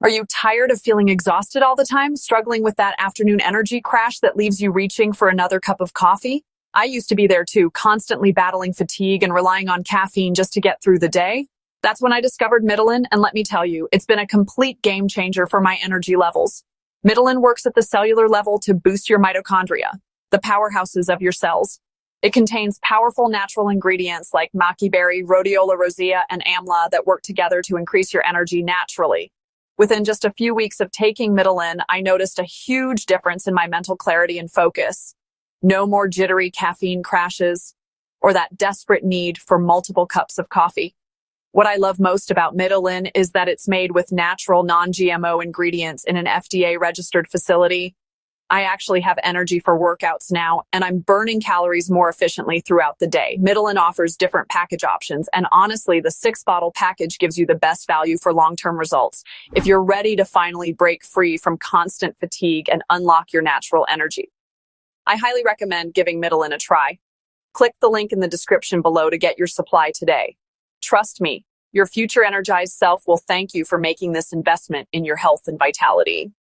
Are you tired of feeling exhausted all the time, struggling with that afternoon energy crash that leaves you reaching for another cup of coffee? I used to be there too, constantly battling fatigue and relying on caffeine just to get through the day. That's when I discovered Mitolyn, and let me tell you, it's been a complete game changer for my energy levels. Mitolyn works at the cellular level to boost your mitochondria, the powerhouses of your cells. It contains powerful natural ingredients like maqui berry, rhodiola rosea, and amla that work together to increase your energy naturally. Within just a few weeks of taking Mitolyn, I noticed a huge difference in my mental clarity and focus. No more jittery caffeine crashes or that desperate need for multiple cups of coffee. What I love most about Mitolyn is that it's made with natural, non-GMO ingredients in an FDA-registered facility. I actually have energy for workouts now, and I'm burning calories more efficiently throughout the day. Mitolyn offers different package options, and honestly, the 6-bottle package gives you the best value for long-term results. If you're ready to finally break free from constant fatigue and unlock your natural energy, I highly recommend giving Mitolyn a try. Click the link in the description below to get your supply today. Trust me, your future energized self will thank you for making this investment in your health and vitality.